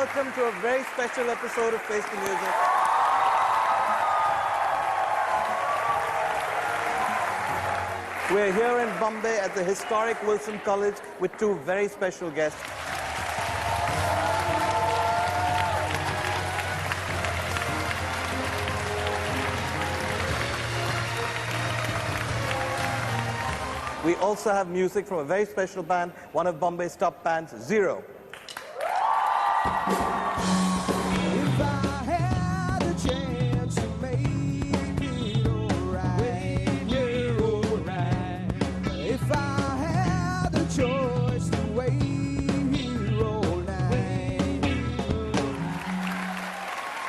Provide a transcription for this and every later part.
welcome to a very special episode of Face the Music. We're here in Bombay at the historic Wilson College with two very special guests. We also have music from a very special band, one of Bombay's top bands, Zero.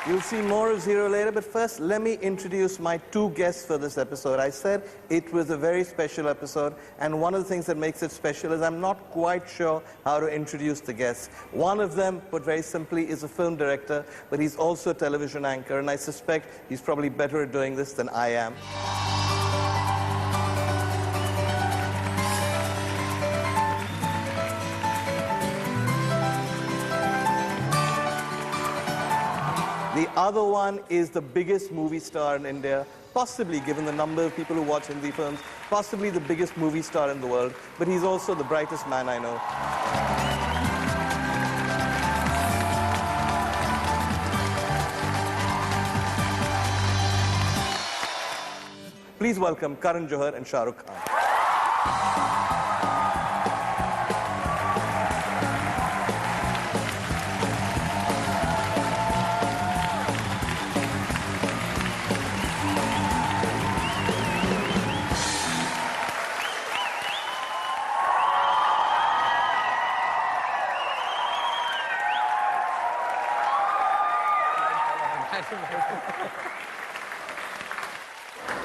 You'll see more of Zero later, but first let me introduce my two guests for this episode. I said it was a very special episode, and one of the things that makes it special is I'm not quite sure how to introduce the guests. One of them, put very simply, is a film director, but he's also a television anchor, and I suspect he's probably better at doing this than I am. The other one is the biggest movie star in India, possibly, given the number of people who watch Hindi films, possibly the biggest movie star in the world, but he's also the brightest man I know. Please welcome Karan Johar and Shah Rukh.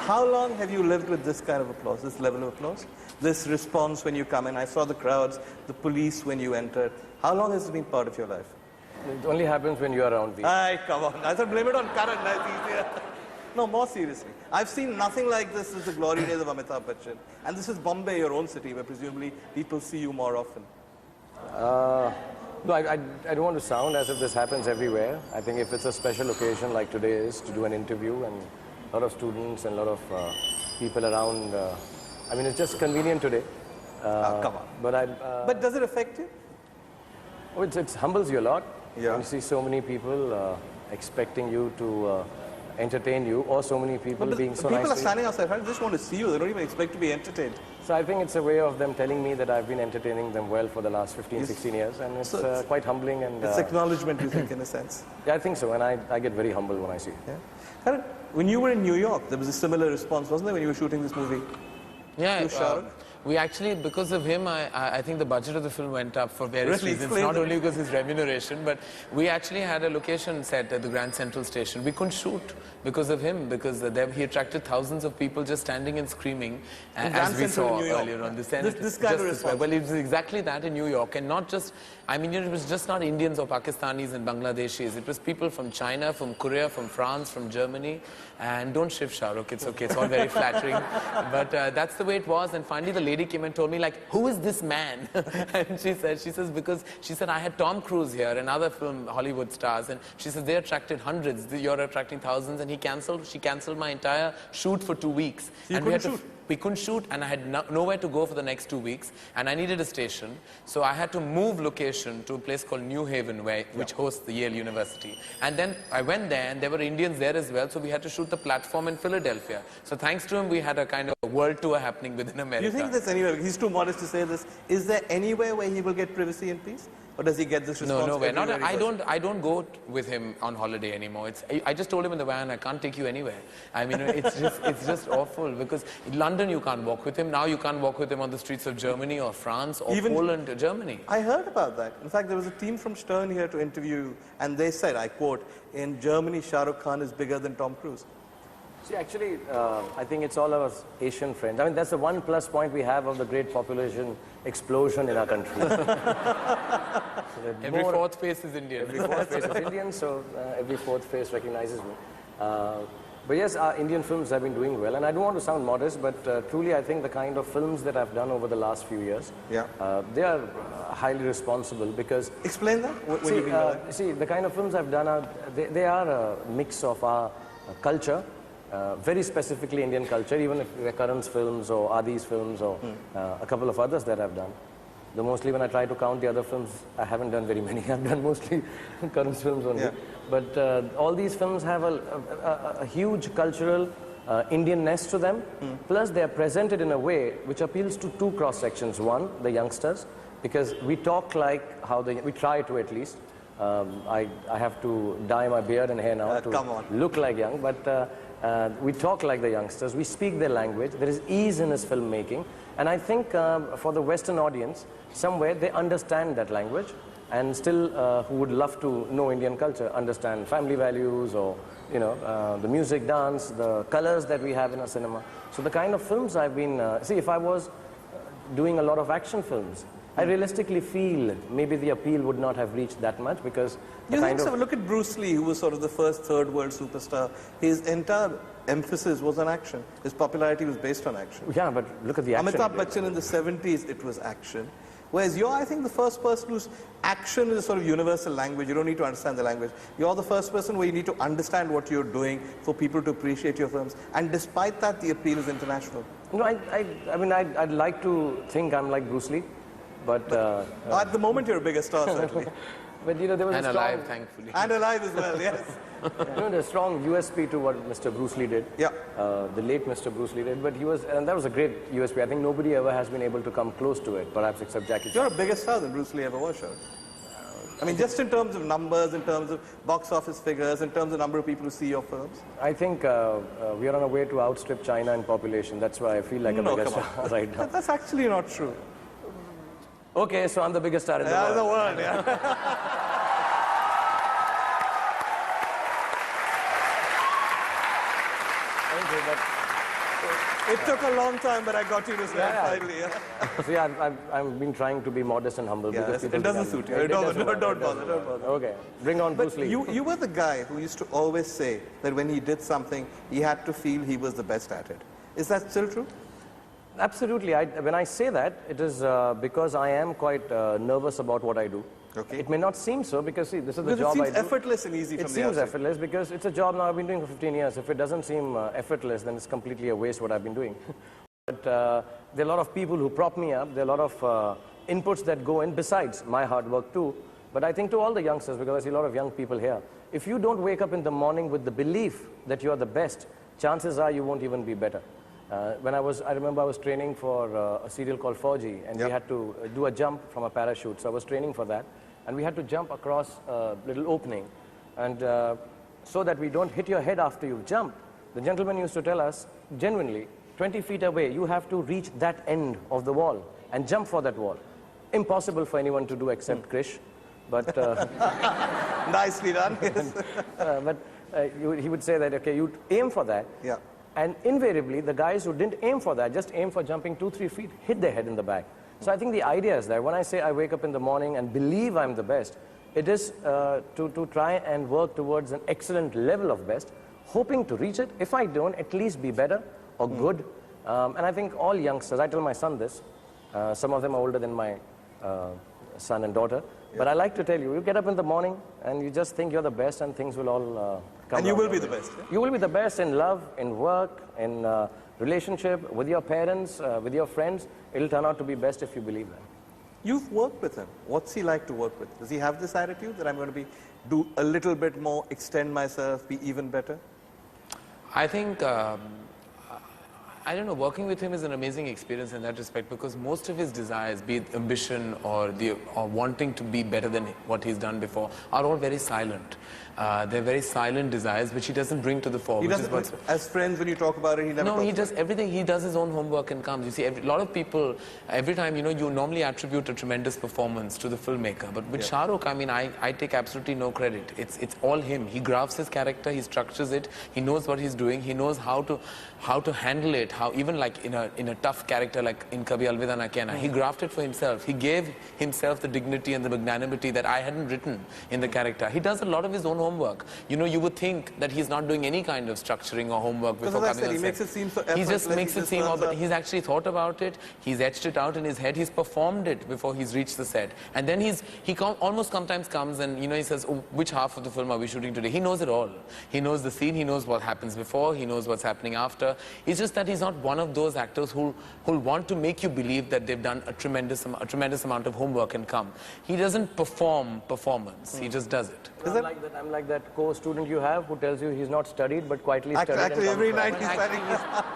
How long have you lived with this kind of applause, this level of applause? This response when you come in? I saw the crowds, the police when you entered. How long has it been part of your life? It only happens when you are around me. Aye, come on. I thought blame it on Karan. That's easier. No, more seriously. I've seen nothing like this since the glory days of Amitabh Bachchan. And this is Bombay, your own city, where presumably people see you more often. No, I don't want to sound as if this happens everywhere. I think if it's a special occasion like today is to do an interview and a lot of students and a lot of people around, I mean, it's just convenient today. Come on. But does it affect you? Oh, it humbles you a lot. Yeah. When you see so many people expecting you to entertain you, or so many people being so nice. People are standing outside. I just want to see you. They don't even expect to be entertained. So I think it's a way of them telling me that I've been entertaining them well for the last 15, 16 years, and it's quite humbling. And it's acknowledgement, you think, in a sense. Yeah, I think so, and I get very humble when I see it. Yeah. Karan, when you were in New York, there was a similar response, wasn't there, when you were shooting this movie? Yeah, Shah Rukh? we actually, because of him, I think the budget of the film went up for various reasons. Not only because of his remuneration, but we actually had a location set at the Grand Central Station. We couldn't shoot because of him, because he attracted thousands of people just standing and screaming, as we saw earlier on. This kind of response. Well, it was exactly that in New York, and not just, I mean, it was just not Indians or Pakistanis and Bangladeshis. It was people from China, from Korea, from France, from Germany. And don't shift, Shah Rukh, it's okay, it's all very flattering. But that's the way it was, and finally the lady came and told me, like, who is this man? And she said, I had Tom Cruise here and other Hollywood stars, and she said, they attracted hundreds, you're attracting thousands, and she cancelled my entire shoot for 2 weeks. So you couldn't shoot? We couldn't shoot, and I had nowhere to go for the next 2 weeks, and I needed a station, so I had to move location to a place called New Haven, which hosts the Yale University. And then I went there, and there were Indians there as well, so we had to shoot the platform in Philadelphia. So thanks to him, we had a kind of world tour happening within America. Do you think there's anywhere, he's too modest to say this, is there anywhere where he will get privacy and peace? Or does he get this response? No, nowhere. I don't go with him on holiday anymore. I just told him in the van, I can't take you anywhere. I mean, it's just awful, because in London you can't walk with him. Now you can't walk with him on the streets of Germany or France or even Poland or Germany. I heard about that. In fact, there was a team from Stern here to interview you, and they said, I quote, in Germany, Shah Rukh Khan is bigger than Tom Cruise. See, actually, I think it's all our Asian friends. I mean, that's the one plus point we have of the great population explosion in our country. So every fourth face is Indian. Every fourth face is Indian, so every fourth face recognizes me. But yes, our Indian films have been doing well, and I don't want to sound modest, but truly I think the kind of films that I've done over the last few years, they are highly responsible because... Explain that? What do you mean by that? See, the kind of films I've done, they are a mix of our culture, very specifically Indian culture, even if they're Karan's films or Adi's films or a couple of others that I've done. Though mostly when I try to count the other films, I haven't done very many. I've done mostly Karan's films only. Yeah. But all these films have a huge cultural Indian-ness to them. Plus, they are presented in a way which appeals to two cross-sections. One, the youngsters, because we talk like how we try to at least. I have to dye my beard and hair now to look like young. But we talk like the youngsters. We speak their language. There is ease in his filmmaking. And I think for the Western audience, somewhere they understand that language and still who would love to know Indian culture, understand family values or, you know, the music, dance, the colors that we have in our cinema. So the kind of films I've been, see, if I was doing a lot of action films, I realistically feel maybe the appeal would not have reached that much because... You think so? Look at Bruce Lee, who was sort of the first third world superstar. His entire emphasis was on action. His popularity was based on action. Yeah, but look at the action. Amitabh Bachchan in the 70s, it was action. Whereas you're, I think, the first person whose action is a sort of universal language. You don't need to understand the language. You're the first person where you need to understand what you're doing for people to appreciate your films. And despite that, the appeal is international. No, I mean, I'd like to think I'm like Bruce Lee. But at the moment, you're a bigger star, certainly. But you know, there was and a strong... alive, thankfully. And alive as well, yes. You know, there's a strong USP to what Mr. Bruce Lee did. Yeah. The late Mr. Bruce Lee did. But he was, and that was a great USP. I think nobody ever has been able to come close to it, perhaps except Jackie Chan. You're a bigger star than Bruce Lee ever was, Shah Rukh. I mean, just in terms of numbers, in terms of box office figures, in terms of number of people who see your films. I think we are on our way to outstrip China in population. That's why I feel like a bigger star right now. That's actually not true. Okay, so I'm the biggest star in the world. The world, yeah. It took a long time, but I got you to say it finally. Yeah. So yeah, I've been trying to be modest and humble. Yeah, because it doesn't suit you. Don't bother. Okay, bring on Bruce Lee. You were the guy who used to always say that when he did something, he had to feel he was the best at it. Is that still true? Absolutely. When I say that, it is because I am quite nervous about what I do. Okay. It may not seem so because, see, this is the job I do. It seems effortless and easy from the outside. It seems effortless because it's a job now I've been doing for 15 years. If it doesn't seem effortless, then it's completely a waste what I've been doing. But there are a lot of people who prop me up. There are a lot of inputs that go in besides my hard work too. But I think to all the youngsters, because I see a lot of young people here, if you don't wake up in the morning with the belief that you are the best, chances are you won't even be better. I remember I was training for a serial called 4G, and we had to do a jump from a parachute. So I was training for that, and we had to jump across a little opening. And so that we don't hit your head after you jump, the gentleman used to tell us, genuinely, 20 feet away, you have to reach that end of the wall and jump for that wall. Impossible for anyone to do except Krish. But nicely done. Yes. He would say that, okay, you aim for that. Yeah. And invariably, the guys who didn't aim for that, just aim for jumping 2-3 feet, hit their head in the back. So I think the idea is that when I say I wake up in the morning and believe I'm the best, it is to try and work towards an excellent level of best, hoping to reach it. If I don't, at least be better or good. And I think all youngsters, I tell my son this, some of them are older than my son and daughter, but I like to tell you, you get up in the morning and you just think you're the best and things will all come. And you will be the best. Yeah? You will be the best in love, in work, in relationship, with your parents, with your friends. It'll turn out to be best if you believe that. You've worked with him. What's he like to work with? Does he have this attitude that I'm going to do a little bit more, extend myself, be even better? I think, I don't know, working with him is an amazing experience in that respect because most of his desires, be it ambition or wanting to be better than what he's done before, are all very silent. They're very silent desires which he doesn't bring to the fore. He doesn't, as friends, when you talk about it, he never No, talks he does about everything. He does his own homework and comes. You see, a lot of people, every time, you know, you normally attribute a tremendous performance to the filmmaker. But with Shah Rukh, I mean, I take absolutely no credit. It's all him. He grafts his character, he structures it, he knows what he's doing, he knows how to handle it, how even like in a tough character like in Kabhi Alvida Naa Kehna, he grafted for himself. He gave himself the dignity and the magnanimity that I hadn't written in the character. He does a lot of his own homework. You know, you would think that he's not doing any kind of structuring or homework before coming on set. He makes it seem so effortless. He just makes it seem, but he's actually thought about it. He's etched it out in his head. He's performed it before he's reached the set. And then almost sometimes comes and, you know, he says, oh, which half of the film are we shooting today? He knows it all. He knows the scene. He knows what happens before. He knows what's happening after. It's just that he's not one of those actors who'll want to make you believe that they've done a tremendous amount of homework and come. He doesn't perform performance. He just does it. I'm like that co-student you have who tells you he's not studied but quietly studied. Actually, every night he's studying.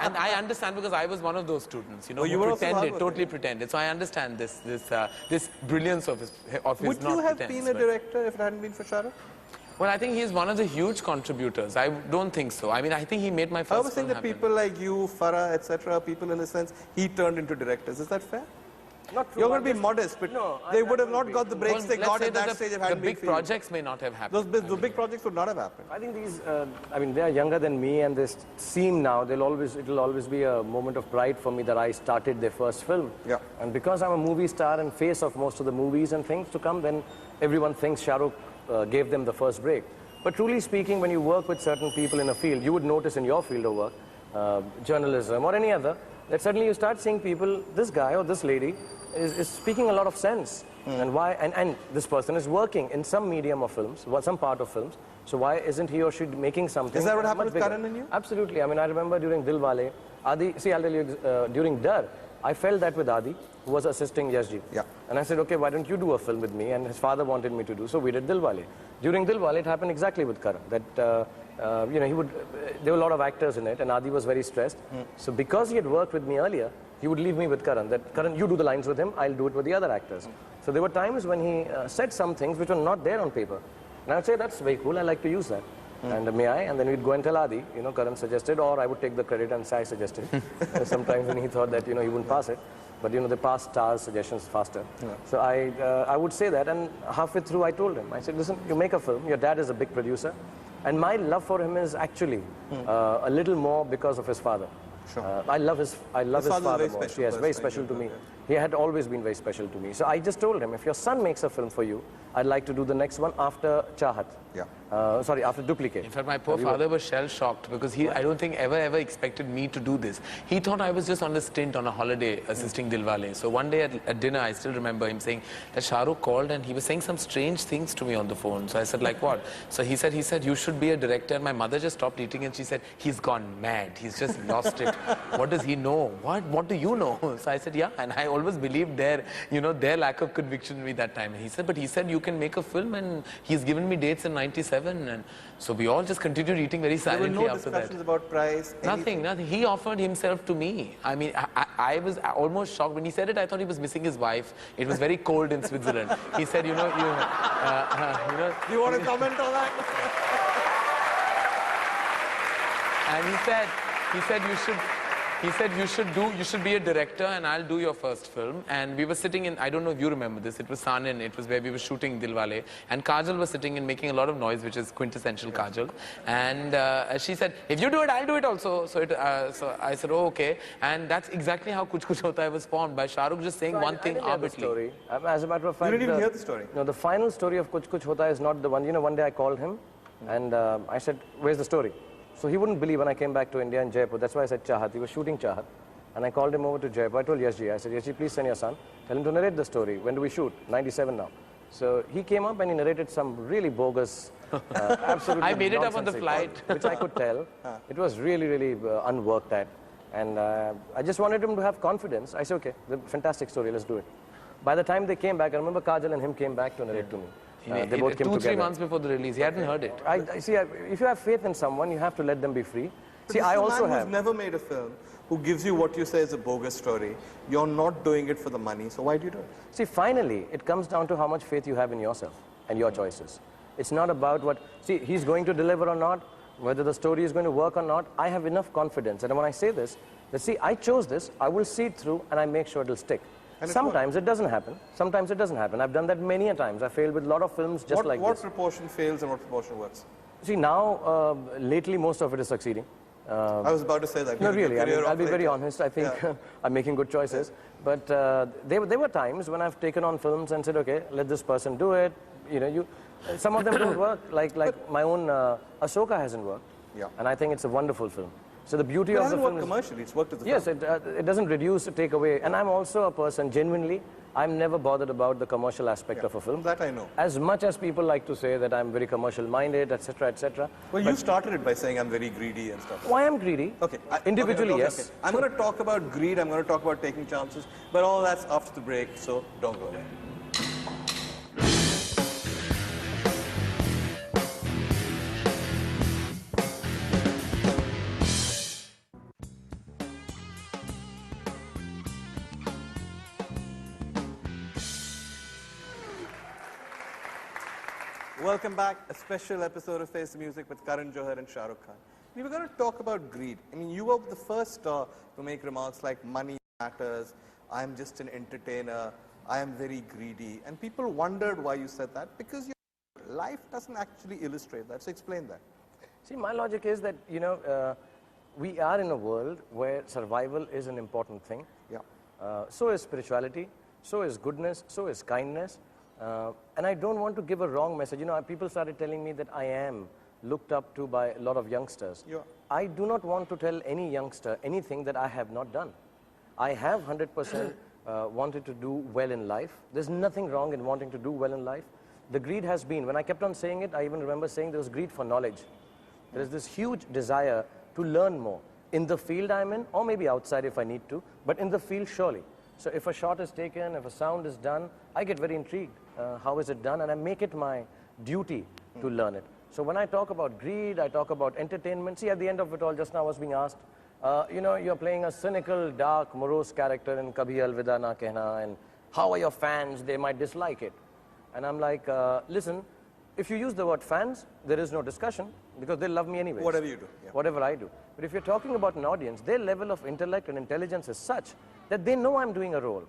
And I understand because I was one of those students, you know, you who pretended, totally pretended. So I understand this brilliance of his Would you have been a director if it hadn't been for Shah Rukh? Well, I think he's one of the huge contributors. I don't think so. I mean, I think he made my first film I was saying that people like you, Farah, etc., people in a sense, he turned into directors. Is that fair? Not true. You're going to be modest, but no, they would have not got the breaks they got at that stage if it hadn't been been for The big projects may not have happened. Those big projects would not have happened. I think these, they are younger than me and they seem now, it'll always be a moment of pride for me that I started their first film. Yeah. And because I'm a movie star and face of most of the movies and things to come, then everyone thinks Shah Rukh gave them the first break. But truly speaking, when you work with certain people in a field, you would notice in your field of work, journalism or any other, that suddenly you start seeing people, this guy or this lady is speaking a lot of sense. And why? And this person is working in some medium of films, some part of films. So why isn't he or she making something? Is that what happened with Karan and you? Absolutely. I mean, I remember during Dilwale, Adi, see, I'll tell you, during Dar, I felt that with Adi, who was assisting Yashji. Yeah. And I said, okay, why don't you do a film with me? And his father wanted me to do, so we did Dilwale. During Dilwale, it happened exactly with Karan. That, you know, there were a lot of actors in it, and Adi was very stressed. So because he had worked with me earlier, he would leave me with Karan. That, Karan, you do the lines with him, I'll do it with the other actors. So there were times when he said some things which were not there on paper. And I would say, that's very cool, I like to use that. And may I? And then we'd go and tell Adi, you know, Karan suggested, or I would take the credit and say I suggested. Sometimes when he thought that, you know, he wouldn't pass it. But, you know, they pass stars suggestions faster. Yeah. So I would say that, and halfway through I told him, I said, listen, you make a film, your dad is a big producer, and my love for him is actually a little more because of his father. Sure. I love his father more. Yes, very special to me. Yeah. He had always been very special to me. So I just told him, if your son makes a film for you, I'd like to do the next one after Chahat. Yeah. Sorry, after Duplicate. In fact, my poor father was shell-shocked because I don't think ever expected me to do this. He thought I was just on a stint on a holiday assisting Dilwale. So one day at dinner, I still remember him saying that Shah Rukh called and he was saying some strange things to me on the phone. So I said, like what? So he said, you should be a director. And my mother just stopped eating and she said, he's gone mad. He's just lost it. What does he know? What do you know? So I said, yeah. And I always believed their lack of conviction in me that time. And he said, you can make a film, and he's given me dates in 97. And so we all just continued eating very silently after that. There were no discussions about price? Nothing. He offered himself to me. I mean, I was almost shocked. When he said it, I thought he was missing his wife. It was very cold in Switzerland. He said, you know... Do you want to comment on that? And he said you should be a director and I'll do your first film. And we were sitting in, I don't know if you remember this, it was Sanin, it was where we were shooting Dilwale, and Kajal was sitting and making a lot of noise, which is quintessential Kajal. And she said, if you do it, I'll do it also. So I said, oh, okay. And that's exactly how Kuch Kuch Hota Hai was formed, by Shah Rukh just saying one thing arbitrarily. As a matter of fact, you didn't even hear the story. No, the final story of Kuch Kuch Hota Hai is not the one. You know, one day I called him and I said, where's the story? So he wouldn't believe when I came back to India in Jaipur. That's why I said Chahat. He was shooting Chahat. And I called him over to Jaipur. I told Yashji, I said, Yashji, please send your son. Tell him to narrate the story. When do we shoot? 97 now. So he came up and he narrated some really bogus, absolutely I made it up on the flight. Which I could tell. It was really, really unworked at. And I just wanted him to have confidence. I said, okay, fantastic story, let's do it. By the time they came back, I remember Kajal and him came back to narrate to me. They both came together. 2-3 months before the release, he hadn't heard it. I see, if you have faith in someone, you have to let them be free. See, I also have. Who's never made a film, who gives you what you say is a bogus story. You're not doing it for the money, so why do you do it? See, finally, it comes down to how much faith you have in yourself and your choices. It's not about what, see, he's going to deliver or not, whether the story is going to work or not. I have enough confidence. And when I say this, that see, I chose this, I will see it through, and I make sure it'll stick. Sometimes it doesn't happen. Sometimes it doesn't happen. I've done that many a times. I failed with a lot of films like this. What proportion fails and what proportion works? See, now, lately, most of it is succeeding. I was about to say that. No, really, I mean, career I'll be very operator. honest. I think I'm making good choices. But there were times when I've taken on films and said, okay, let this person do it. You know, some of them don't work. Like my own Ahsoka hasn't worked. Yeah. And I think it's a wonderful film. So the beauty But it of the hasn't film worked is... commercially, it's worked as a Yes, film. it doesn't reduce, take away. And I'm also a person, genuinely, I'm never bothered about the commercial aspect of a film. That I know. As much as people like to say that I'm very commercial-minded, etc., etc. Well, you started it by saying I'm very greedy and stuff. Why I'm greedy? Okay. Individually, okay. yes. I'm going to talk about greed, I'm going to talk about taking chances, but all that's after the break, so don't go away. Welcome back. A special episode of Face the Music with Karan Johar and Shah Rukh Khan. We were going to talk about greed. I mean, you were the first star to make remarks like money matters, I'm just an entertainer, I am very greedy. And people wondered why you said that because your life doesn't actually illustrate that. So explain that. See, my logic is that, you know, we are in a world where survival is an important thing. Yeah. So is spirituality, so is goodness, so is kindness. And I don't want to give a wrong message. You know, people started telling me that I am looked up to by a lot of youngsters. Yeah. I do not want to tell any youngster anything that I have not done. I have 100% wanted to do well in life. There's nothing wrong in wanting to do well in life. The greed has been, when I kept on saying it, I even remember saying there was greed for knowledge. There is this huge desire to learn more in the field I'm in, or maybe outside if I need to, but in the field surely. So if a shot is taken, if a sound is done, I get very intrigued. How is it done? And I make it my duty to learn it. So when I talk about greed, I talk about entertainment. See, at the end of it all, just now I was being asked, you know, you're playing a cynical, dark, morose character in Kabhi Alvida Naa Kehna, and how are your fans? They might dislike it. And I'm like, listen, if you use the word fans, there is no discussion, because they love me anyway. Whatever you do. Yeah. Whatever I do. But if you're talking about an audience, their level of intellect and intelligence is such that they know I'm doing a role.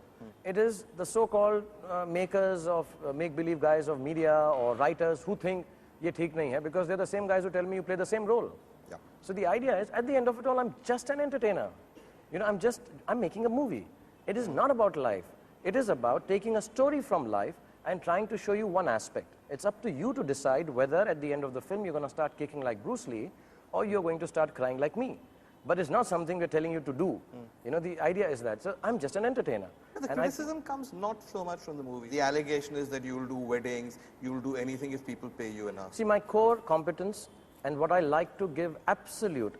It is the so-called makers of make-believe guys of media or writers who think ye theek nahi hai, because they're the same guys who tell me you play the same role. Yeah. So the idea is, at the end of it all, I'm just an entertainer. You know, I'm making a movie. It is not about life. It is about taking a story from life and trying to show you one aspect. It's up to you to decide whether at the end of the film you're going to start kicking like Bruce Lee or you're going to start crying like me. But it's not something we're telling you to do. You know, the idea is that. So I'm just an entertainer. But the criticism comes not so much from the movie. The allegation is that you'll do weddings, you'll do anything if people pay you enough. See, my core competence and what I like to give absolute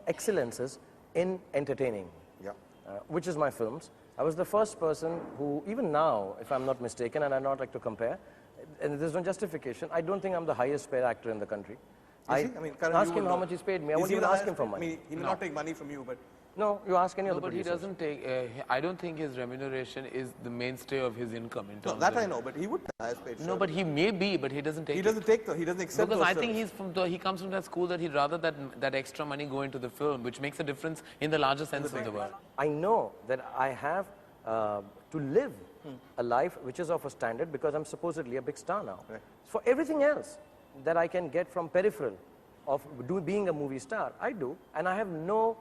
excellences in entertaining, which is my films. I was the first person who, even now, if I'm not mistaken, and I not like to compare, and there's no justification, I don't think I'm the highest paid actor in the country. Karan, ask him how much he's paid me. I won't even ask him for money. He will not take money from you, but... No, you ask any other But he producers. doesn't take, I don't think his remuneration is the mainstay of his income in terms that of... I know, but he would have paid. No, but he may be, but he doesn't take he it. doesn't take he doesn't accept Because those I think terms. he comes from that school that he'd rather that extra money go into the film, which makes a difference in the larger sense of the word. I know that I have to live a life which is of a standard because I'm supposedly a big star now. Right. For everything else that I can get from peripheral of being a movie star, I do, and I have no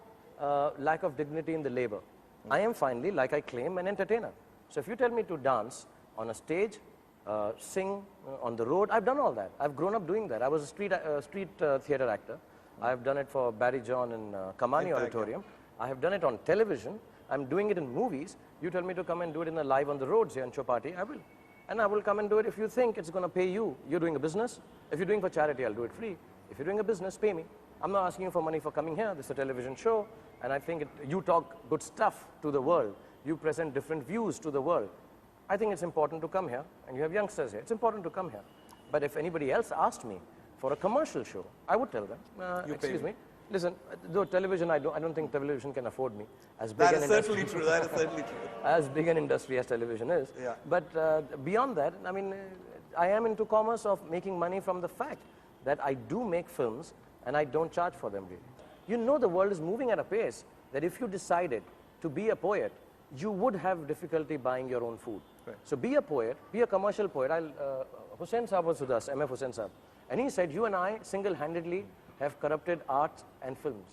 lack of dignity in the labor. I am finally, like I claim, an entertainer. So if you tell me to dance on a stage, sing on the road, I've done all that. I've grown up doing that. I was a street theater actor. I've done it for Barry John in Kamani Auditorium. I have done it on television. I'm doing it in movies. You tell me to come and do it in a live on the roads here in Chopati, I will. And I will come and do it if you think it's going to pay you. You're doing a business. If you're doing for charity, I'll do it free. If you're doing a business, pay me. I'm not asking you for money for coming here. This is a television show. And I think you talk good stuff to the world. You present different views to the world. I think it's important to come here. And you have youngsters here. It's important to come here. But if anybody else asked me for a commercial show, I would tell them, excuse me. Listen, though television, I don't think television can afford me. As big That an is industry, certainly true. That is certainly true. as big an industry as television is. Yeah. But beyond that, I mean, I am into commerce of making money from the fact that I do make films and I don't charge for them really. You know the world is moving at a pace that if you decided to be a poet, you would have difficulty buying your own food. Right. So be a poet, be a commercial poet. Hussain Saab was with us, MF Hussain Saab. And he said, you and I single-handedly have corrupted art and films.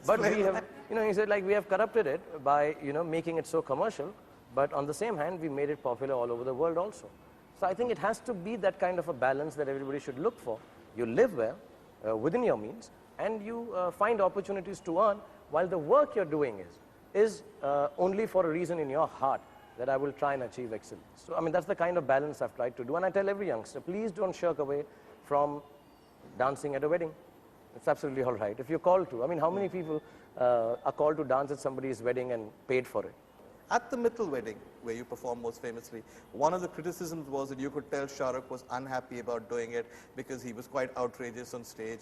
But we have, he said, like, we have corrupted it by, making it so commercial, but on the same hand, we made it popular all over the world also. So I think it has to be that kind of a balance that everybody should look for. You live well, within your means, and you find opportunities to earn, while the work you're doing is only for a reason in your heart that I will try and achieve excellence. So, I mean, that's the kind of balance I've tried to do. And I tell every youngster, please don't shirk away from dancing at a wedding. It's absolutely all right. If you're called to. I mean, how many people are called to dance at somebody's wedding and paid for it? At the Mittal wedding, where you performed most famously, one of the criticisms was that you could tell Shah Rukh was unhappy about doing it because he was quite outrageous on stage.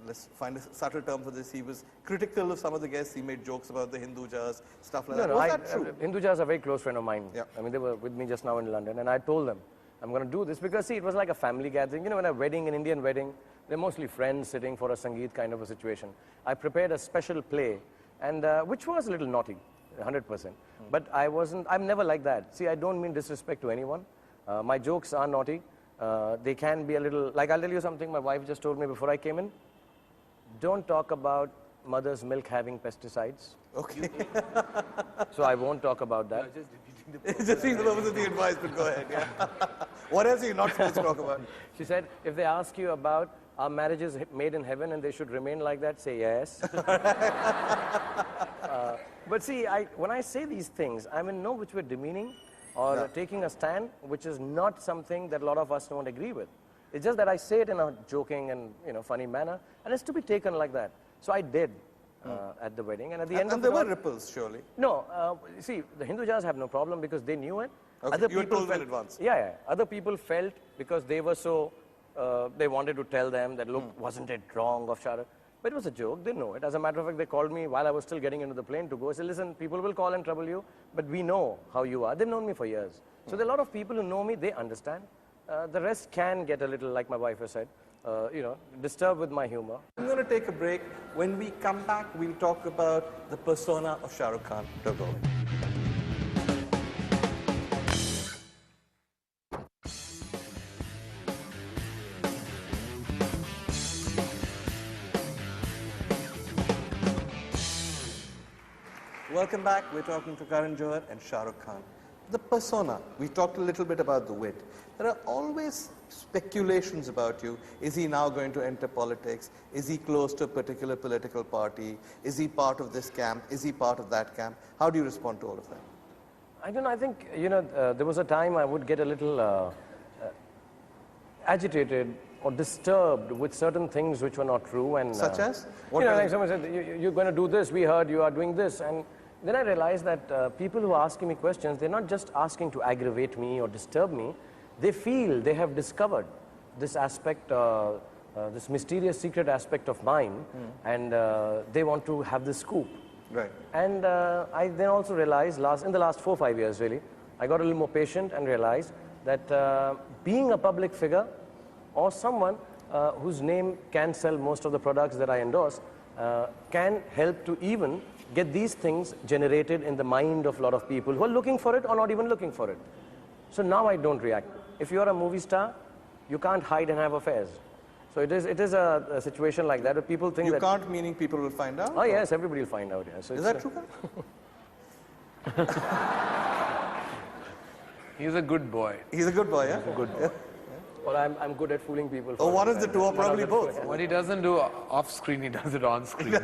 Let's find a subtle term for this, he was critical of some of the guests, he made jokes about the Hindujas, stuff like that. Was that true? Hindujas are a very close friend of mine. Yeah. I mean, they were with me just now in London, and I told them, I'm going to do this because, see, it was like a family gathering. When a wedding, an Indian wedding, they're mostly friends sitting for a Sangeet kind of a situation. I prepared a special play, and which was a little naughty, 100%. But I'm never like that. See, I don't mean disrespect to anyone. My jokes are naughty. They can be a little, like, I'll tell you something my wife just told me before I came in. Don't talk about mother's milk having pesticides. Okay. So I won't talk about that. Just seems the purpose of the advice, but go ahead. Yeah. What else are you not supposed to talk about? She said, if they ask you about our marriages made in heaven and they should remain like that, say yes. But see, when I say these things, I'm in no which way demeaning or taking a stand, which is not something that a lot of us don't agree with. It's just that I say it in a joking and funny manner, and it's to be taken like that. So I did at the wedding, and at the end of it, there were ripples, surely. No, see, the Hindujas have no problem because they knew it. Okay. Other you were people told felt, in advance. Yeah. Other people felt because they were so, they wanted to tell them that, look, wasn't it wrong of Shah Rukh? But it was a joke. They know it. As a matter of fact, they called me while I was still getting into the plane to go. I said, listen, people will call and trouble you, but we know how you are. They've known me for years. So there are a lot of people who know me. They understand. The rest can get a little, like my wife has said, disturbed with my humor. I'm going to take a break. When we come back, we'll talk about the persona of Shah Rukh Khan. Don't go away. Welcome back. We're talking to Karan Johar and Shah Rukh Khan. The persona, we talked a little bit about the wit. There are always speculations about you. Is he now going to enter politics? Is he close to a particular political party? Is he part of this camp? Is he part of that camp? How do you respond to all of that? I don't know. I think, there was a time I would get a little agitated or disturbed with certain things which were not true. And such as? Like someone said, you're going to do this, we heard you are doing this. And then I realized that people who are asking me questions, they're not just asking to aggravate me or disturb me. They feel they have discovered this aspect, this mysterious secret aspect of mine, and they want to have the scoop. Right. And I then also realized, in the last 4 or 5 years really, I got a little more patient and realized that being a public figure or someone whose name can sell most of the products that I endorse can help to even get these things generated in the mind of a lot of people who are looking for it or not even looking for it. So now I don't react. If you're a movie star, you can't hide and have affairs. So it is a situation like that where people think You can't, meaning people will find out? Oh yes, everybody will find out. Yeah. So is that true? He's a good boy. He's a good boy, yeah? A good boy. Well, I'm good at fooling people. Oh, one of the two or probably both. What he doesn't do off screen, he does it on screen.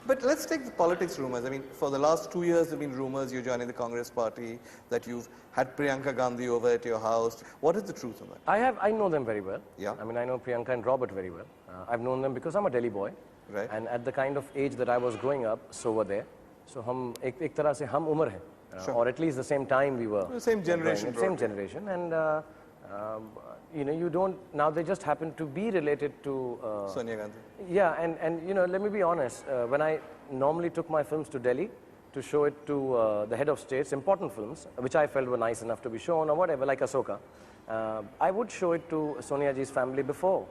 But let's take the politics rumors. I mean, for the last 2 years, there have been rumors you're joining the Congress party, that you've had Priyanka Gandhi over at your house. What is the truth on that? I know them very well. Yeah. I mean, I know Priyanka and Robert very well. I've known them because I'm a Delhi boy. Right. And at the kind of age that I was growing up, so were they. So hum ek tarah se hum umar hai. Sure. Or at least the same time we were. The same generation. Same generation. And, you don't, now they just happen to be related to... Sonia Gandhi. Yeah, and let me be honest. When I normally took my films to Delhi to show it to the head of states, important films, which I felt were nice enough to be shown or whatever, like Ahsoka, I would show it to Sonia Ji's family before.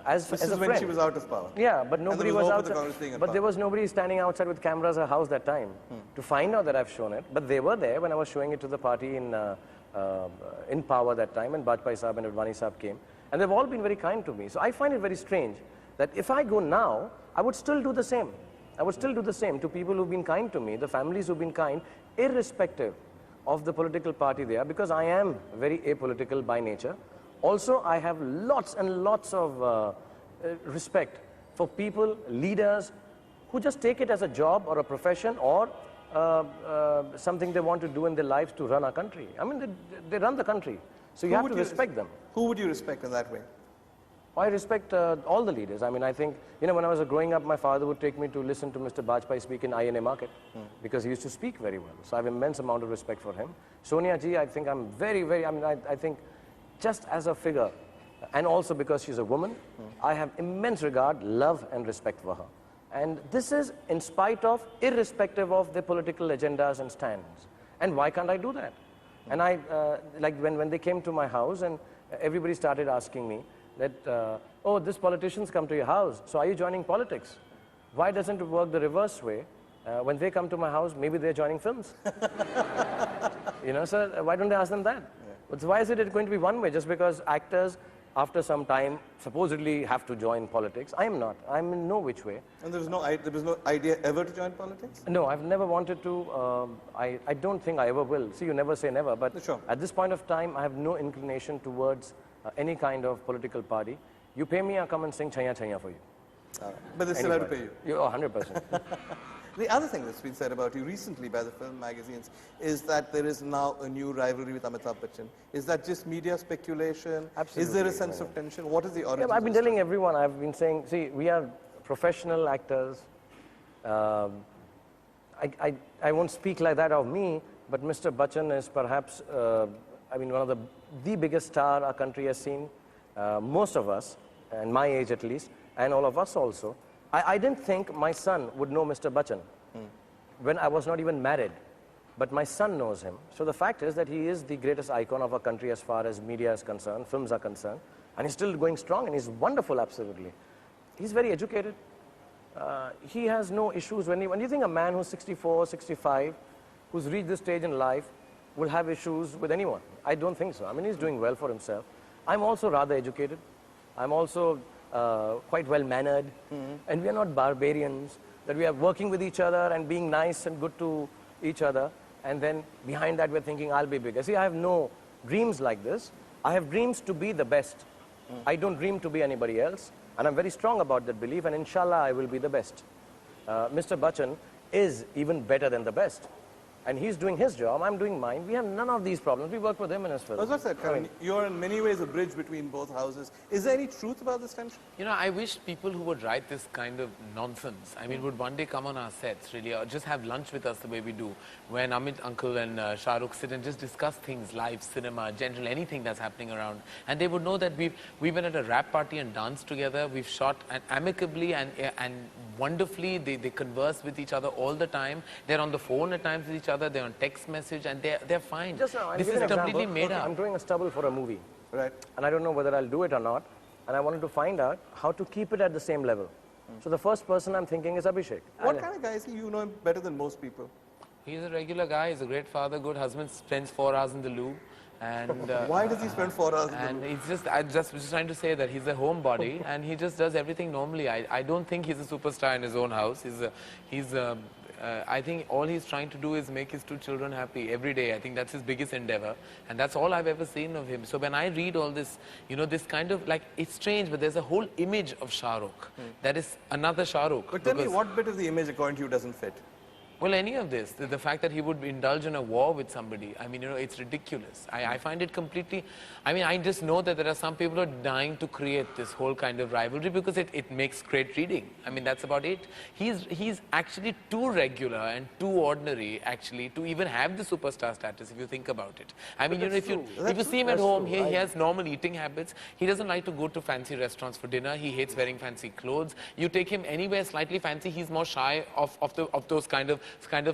As a friend. When she was out of power. Yeah, but nobody was outside. But there was was nobody standing outside with cameras at her house that time to find out that I've shown it. But they were there when I was showing it to the party in power that time, and Bajpai Saab and Advani Saab came. And they've all been very kind to me. So I find it very strange that if I go now, I would still do the same. I would still do the same to people who've been kind to me, the families who've been kind, irrespective of the political party they are, because I am very apolitical by nature. Also, I have lots and lots of respect for people, leaders, who just take it as a job or a profession or something they want to do in their lives to run our country. I mean, they run the country. So you have to respect them. Who would you respect in that way? I respect all the leaders. I mean, I think, you know, when I was growing up, my father would take me to listen to Mr. Bajpai speak in INA Market because he used to speak very well. So I have immense amount of respect for him. Sonia ji, I think I'm very, very, I mean, I think just as a figure, and also because she's a woman, I have immense regard, love and respect for her. And this is in spite of, irrespective of the political agendas and stands. And why can't I do that? And I, like when they came to my house and everybody started asking me that, oh, this politician's come to your house, so are you joining politics? Why doesn't it work the reverse way? When they come to my house, maybe they're joining films. You know, so why don't they ask them that? Yeah. But why is it going to be one way? Just because actors, after some time, supposedly have to join politics. I am not. I'm in no which way. And there was no idea ever to join politics? No, I've never wanted to. I don't think I ever will. See, you never say never. But sure. At this point of time, I have no inclination towards any kind of political party. You pay me, I'll come and sing Chaya Chaya for you. But they still have to pay you? Oh, 100%. The other thing that's been said about you recently by the film magazines is that there is now a new rivalry with Amitabh Bachchan. Is that just media speculation? Absolutely. Is there a sense of tension? What is the origin? Yeah, I've been telling everyone, I've been saying, see, we are professional actors. I won't speak like that of me, but Mr. Bachchan is perhaps, I mean, one of the biggest star our country has seen. Most of us, and my age at least, and all of us also. I didn't think my son would know Mr. Bachchan when I was not even married, but my son knows him. So the fact is that he is the greatest icon of our country as far as media is concerned, films are concerned, and he's still going strong and he's wonderful, absolutely. He's very educated. He has no issues. When you think a man who's 64, 65, who's reached this stage in life, will have issues with anyone. I don't think so. I mean, he's doing well for himself. I'm also rather educated. I'm also quite well-mannered, and we are not barbarians, that we are working with each other and being nice and good to each other, and then behind that we're thinking, I'll be bigger. See, I have no dreams like this. I have dreams to be the best. I don't dream to be anybody else, and I'm very strong about that belief, and inshallah, I will be the best. Mr. Bachchan is even better than the best. And he's doing his job, I'm doing mine. We have none of these problems. We work with him in his film. As I said, Karan, you're in many ways a bridge between both houses. Is there any truth about this tension? You know, I wish people who would write this kind of nonsense, I mean, would one day come on our sets, really, or just have lunch with us the way we do, when Amit uncle and Shah Rukh sit and just discuss things, life, cinema, general, anything that's happening around. And they would know that we've been at a rap party and danced together. We've shot amicably and wonderfully. They converse with each other all the time. They're on the phone at times with each other. They're on text message, and they're fine. Just now, this is completely made up. I'm doing a stubble for a movie. Right. And I don't know whether I'll do it or not. And I wanted to find out how to keep it at the same level. So the first person I'm thinking is Abhishek. What kind of guy is he? You know him better than most people. He's a regular guy. He's a great father, good husband, spends 4 hours in the loo. And why does he spend 4 hours in the loo? And it's I was just trying to say that he's a homebody and he just does everything normally. I don't think he's a superstar in his own house. I think all he's trying to do is make his 2 children happy every day. I think that's his biggest endeavor. And that's all I've ever seen of him. So when I read all this, you know, this kind of, like, it's strange, but there's a whole image of Shah Rukh. That is another Shah Rukh. But tell me, what bit of the image, according to you, doesn't fit? Well, any of this, the fact that he would indulge in a war with somebody, I mean, you know, it's ridiculous. I find it completely, I mean, I just know that there are some people who are dying to create this whole kind of rivalry because it makes great reading. I mean, that's about it. He's actually too regular and too ordinary, actually, to even have the superstar status, if you think about it. I mean, you know, if you see him at home, he has normal eating habits. He doesn't like to go to fancy restaurants for dinner. He hates wearing fancy clothes. You take him anywhere slightly fancy, he's more shy of those kind of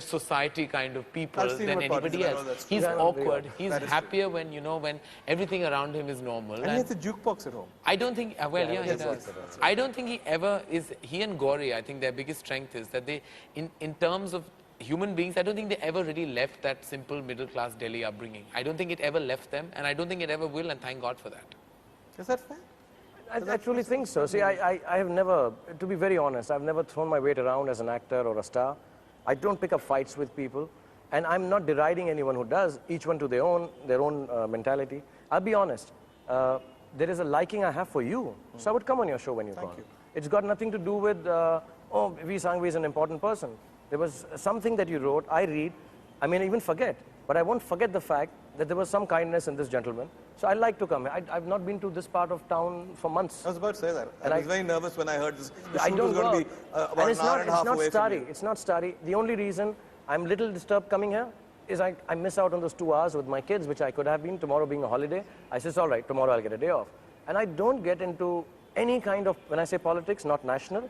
society kind of people than anybody else. He's awkward. He's happier when, you know, when everything around him is normal. And he has a jukebox at home. I don't think, well, yeah, he does. I don't think he ever is, he and Gauri, I think their biggest strength is that they, in terms of human beings, I don't think they ever really left that simple middle-class Delhi upbringing. I don't think it ever left them, and I don't think it ever will, and thank God for that. Is that fair? I truly think so. See, I have never, to be very honest, I've never thrown my weight around as an actor or a star. I don't pick up fights with people. And I'm not deriding anyone who does, each one to their own mentality. I'll be honest, there is a liking I have for you. So I would come on your show when you call. Thank you. It's got nothing to do with, oh, Vir Sanghvi is an important person. There was something that you wrote, I read, I may even forget. But I won't forget the fact that there was some kindness in this gentleman. So I like to come here. I've not been to this part of town for months. I was about to say that. I was very nervous when I heard this. The I shoot don't was going to be about an hour and a half away from you. It's not starry. The only reason I'm a little disturbed coming here is I miss out on those 2 hours with my kids, which I could have been, tomorrow being a holiday. I said, all right, tomorrow I'll get a day off. And I don't get into any kind of, when I say politics, not national,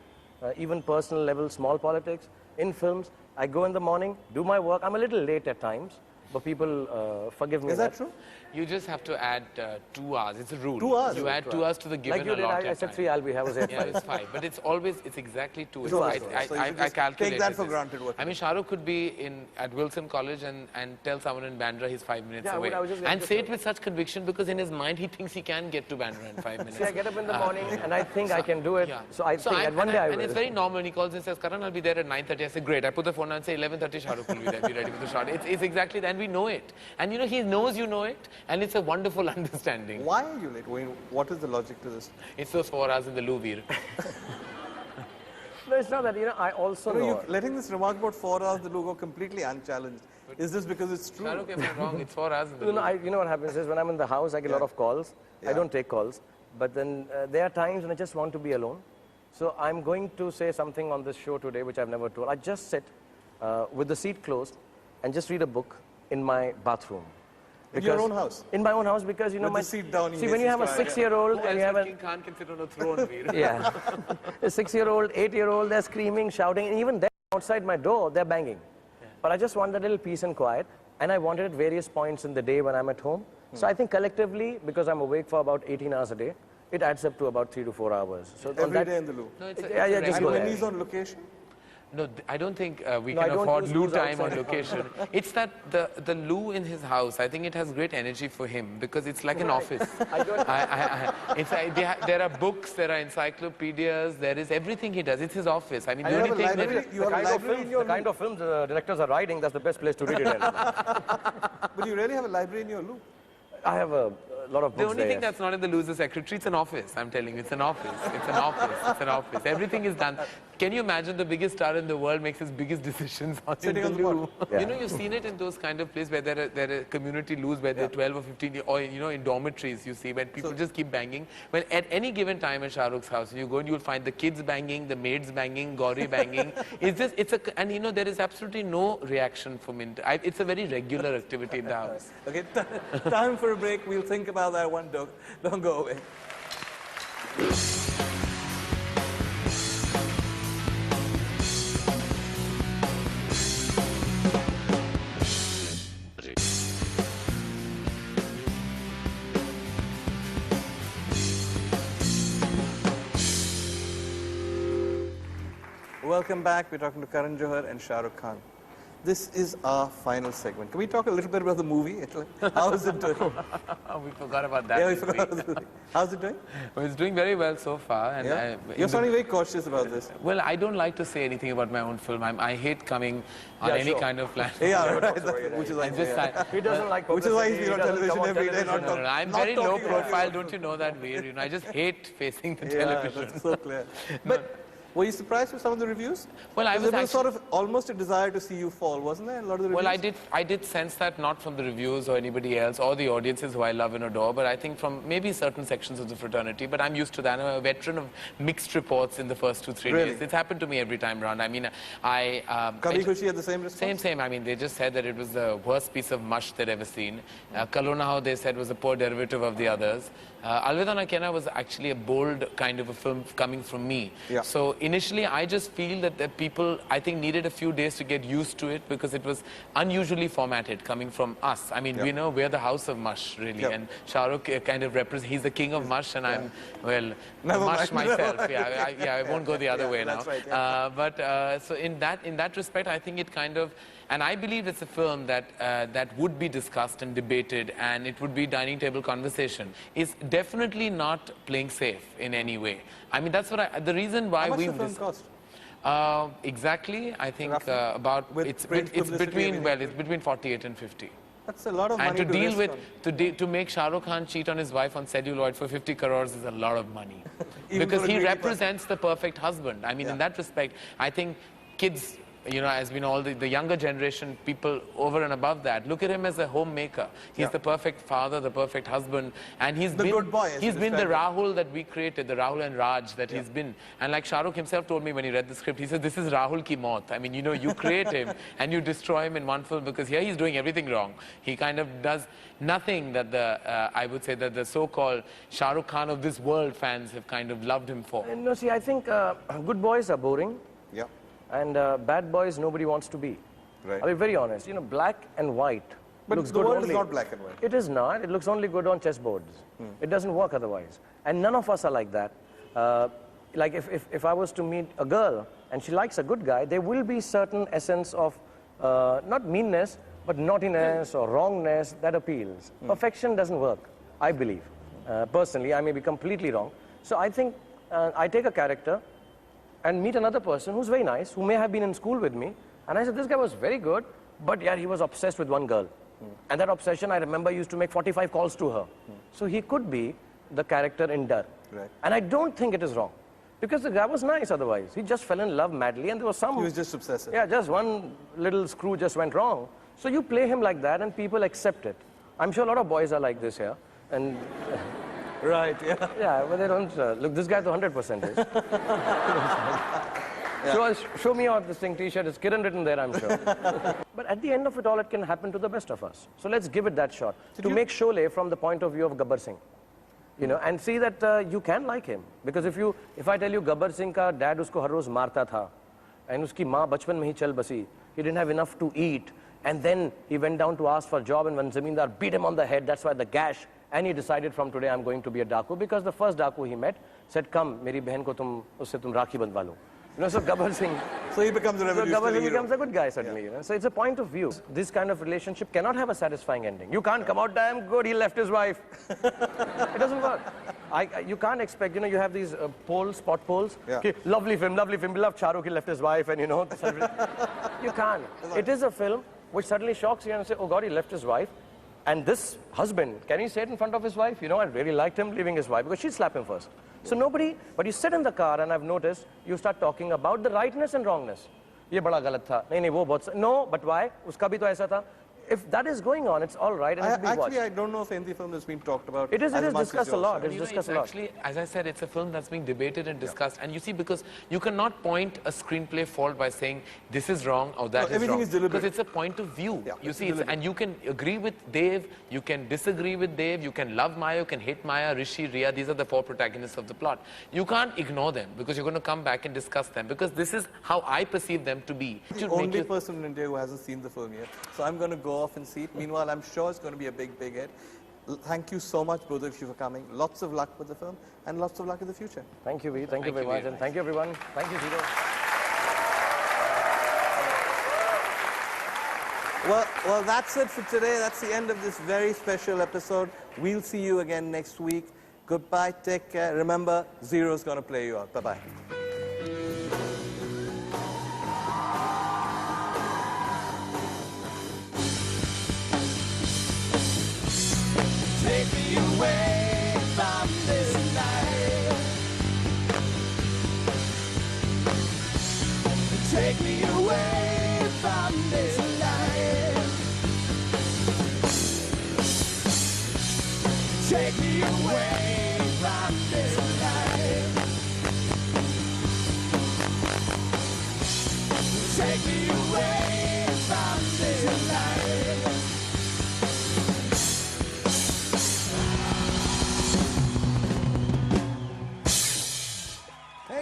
even personal level, small politics, in films. I go in the morning, do my work. I'm a little late at times, but people forgive me. Is that true? You just have to add 2 hours. It's a rule. 2 hours? You add 2 hours to the given like you did, allotted I said time. 3, I'll be here. I was here. Yeah, it's 5. But it's always, it's exactly 2. So I you should just calculated take that for this. granted. I mean, Shah Rukh could be at Wilson College and tell someone in Bandra he's 5 minutes away. I was just And say it with such conviction because in his mind he thinks he can get to Bandra in 5 minutes. See, I get up in the morning and I think I can do it. Yeah. So I think that one day I will. And it's very normal. And he calls and says, Karan, I'll be there at 9:30. I say, great. I put the phone on and say, 11:30 Shah Rukh will be there. Be ready for the shot. It's exactly that. And we know it. And you know, he knows you know it. And it's a wonderful understanding. Why are you late? What is the logic to this? It's those 4 hours in the loo, Vir. No, it's not that. You know, I also know. You're letting this remark about 4 hours the go completely unchallenged. Is this because it's true? Shah Rukh, am I wrong? It's 4 hours in the loo. You know what happens is when I'm in the house, I get a lot of calls. I don't take calls. But then there are times when I just want to be alone. So I'm going to say something on this show today which I've never told. I just sit with the seat closed and just read a book in my bathroom. In your own house? In my own house because, you know, With the seat down, see, when you have a 6-year-old and you have a... King Khan can sit on a throne, Vir. Yeah. A 6-year-old, 8-year-old, they're screaming, shouting, and even then, outside my door, they're banging. Yeah. But I just want that little peace and quiet, and I want it at various points in the day when I'm at home. So I think collectively, because I'm awake for about 18 hours a day, it adds up to about 3 to 4 hours. So Every day in the loo? No, just And go when there. he's on location? No, I don't think we No, I can don't afford use loo loos time on outside. location. It's that the loo in his house, I think it has great energy for him because it's like an office. There are books, there are encyclopedias, there is everything he does. It's his office. I mean, the only thing that... You have a library in your The kind of films directors are writing, that's the best place to read it in. But you really have a library in your loo? I have a lot of books The only there. thing that's not in the loo is the secretary. It's an office, I'm telling you. It's an office. It's an office. It's an office. Everything is done. Can you imagine the biggest star in the world makes his biggest decisions in the loo? Yeah. You know, you've seen it in those kind of places where there are community loos where there are 12 or 15, or, you know, in dormitories, you see, when people just keep banging. Well, at any given time at Shah Rukh's house, you go and you'll find the kids banging, the maids banging, Gauri banging. And you know, there is absolutely no reaction from it. It's a very regular activity in the house. Okay, time for a break. We'll think about that one. Don't go away. Welcome back. We're talking to Karan Johar and Shah Rukh Khan. This is our final segment. Can we talk a little bit about the movie? How is it doing? We forgot about that. Yeah, we forgot about the movie. How's it doing? Well, it's doing very well so far. And Yeah? You're sounding very cautious about this. Well, I don't like to say anything about my own film. I hate coming on any kind of platform. Yeah, right. Which is why He doesn't like Which is why he's publicity, been on he doesn't television come on every day. television. No, I'm Not very low talking about profile, you. don't you know that, Vir? You know, I just hate facing the Yeah, television. that's so clear. But were you surprised with some of the reviews? Well, I was There was actually... sort of almost a desire to see you fall, wasn't there? A lot of the reviews. Well, I did sense that not from the reviews or anybody else or the audiences who I love and adore, but I think from maybe certain sections of the fraternity. But I'm used to that. I'm a veteran of mixed reports in the first 2-3 Really? days. It's happened to me every time round. I mean, Kabhi Khushi had the same response? Same. I mean, they just said that it was the worst piece of mush they'd ever seen. Kalonao, they said, was a poor derivative of the others. Alvida Naa Kehna was actually a bold kind of a film coming from me. Yeah. So initially, I just feel that the people, I think, needed a few days to get used to it because it was unusually formatted coming from us. I mean, we know we're the house of mush, really. And Shah Rukh kind of represents, he's the king of mush, and I'm, well, mush myself. I won't go the other way now. Right, so in that respect, I think it kind of, and I believe it's a film that that would be discussed and debated, and it would be dining table conversation. It's definitely not playing safe in any way. I mean, that's what the reason why How much we the film cost? Exactly, I think about it's between 48 and 50. That's a lot of money. And to deal with to make Shah Rukh Khan cheat on his wife on celluloid for 50 crores is a lot of money, because he represents the perfect husband. I mean, in that respect, I think kids, you know, as we know, all the younger generation, people over and above that, look at him as a homemaker. He's the perfect father, the perfect husband, and he's been the Rahul that we created, the Rahul and Raj that he's been. And like Shah Rukh himself told me when he read the script, he said, this is Rahul ki maut. I mean, you know, you create him and you destroy him in one film, because here he's doing everything wrong. He kind of does nothing that I would say that the so-called Shah Rukh Khan of this world fans have kind of loved him for. No, see, I think good boys are boring. Yeah. And bad boys, nobody wants to be. Right. I'll be very honest. You know, black and white looks good only. But the world is not black and white. It is not. It looks only good on chessboards. It doesn't work otherwise. And none of us are like that. Like if I was to meet a girl and she likes a good guy, there will be certain essence of not meanness, but naughtiness or wrongness that appeals. Perfection doesn't work, I believe. Personally, I may be completely wrong. So I think I take a character and meet another person who's very nice, who may have been in school with me. And I said, this guy was very good, but yeah, he was obsessed with one girl. And that obsession, I remember, used to make 45 calls to her. So he could be the character in Dar. Right. And I don't think it is wrong. Because the guy was nice otherwise. He just fell in love madly, and there was some... He was just obsessive. Yeah, just one little screw just went wrong. So you play him like that, and people accept it. I'm sure a lot of boys are like this here. And... Right, yeah. Yeah, but they don't... look, this guy's 100% is. Show me out this thing, T-shirt. It's Kiran written there, I'm sure. But at the end of it all, it can happen to the best of us. So let's give it that shot. To make Sholay from the point of view of Gabbar Singh. You know, and see that you can like him. Because if I tell you Gabbar Singh ka dad usko har roz marta tha, and uski maa bachpan mein hi chal basi, he didn't have enough to eat, and then he went down to ask for a job, and when Zamindar beat him on the head, that's why the gash. And he decided from today I'm going to be a Daku, because the first Daku he met said, come, meri behan ko usse tum rakhi bandwa lo. You know, so Gabbar Singh... So he becomes a revolutionary So Gabbar Singh hero. becomes a good guy, suddenly. You know? So it's a point of view. This kind of relationship cannot have a satisfying ending. You can't come out, damn good, he left his wife. It doesn't work. You can't expect, you know, you have these spot polls. Yeah. Okay, lovely film, beloved Shah Rukh, he left his wife, and you know... You can't. It is a film which suddenly shocks you and say, oh God, he left his wife. And this husband, can he say it in front of his wife? You know, I really liked him leaving his wife, because she'd slap him first. So nobody, but you sit in the car, and I've noticed, you start talking about the rightness and wrongness. Ye bada galat tha. Nahi, wo bahut... No, but why? Uska bhi to aisa tha. If that is going on, it's all right, and it's being watched. Actually, I don't know if any film has been talked about. It is discussed a lot. It's discussed a lot. Actually, as I said, it's a film that's being debated and discussed. And you see, because you cannot point a screenplay fault by saying this is wrong or that is wrong. Everything is deliberate. Because it's a point of view. Yeah, you see, and you can agree with Dev, you can disagree with Dev, you can love Maya, you can hate Maya, Rishi, Riya. These are the four protagonists of the plot. You can't ignore them, because you're going to come back and discuss them, because this is how I perceive them to be. The only person in India who hasn't seen the film yet. So I'm going to go off and see it. Meanwhile, I'm sure it's going to be a big, big hit. Thank you so much, both of you, for coming. Lots of luck with the film, and lots of luck in the future. Thank you, V. Thank you very much. And thank you, everyone. Thank you, Zito. Well, that's it for today. That's the end of this very special episode. We'll see you again next week. Goodbye. Take care. Remember, Zero's going to play you out. Bye-bye. Take me away from this life. Take me away from this life. Take me away from this life. Take me away from this life.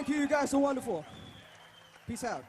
Thank you. You guys are wonderful. Peace out.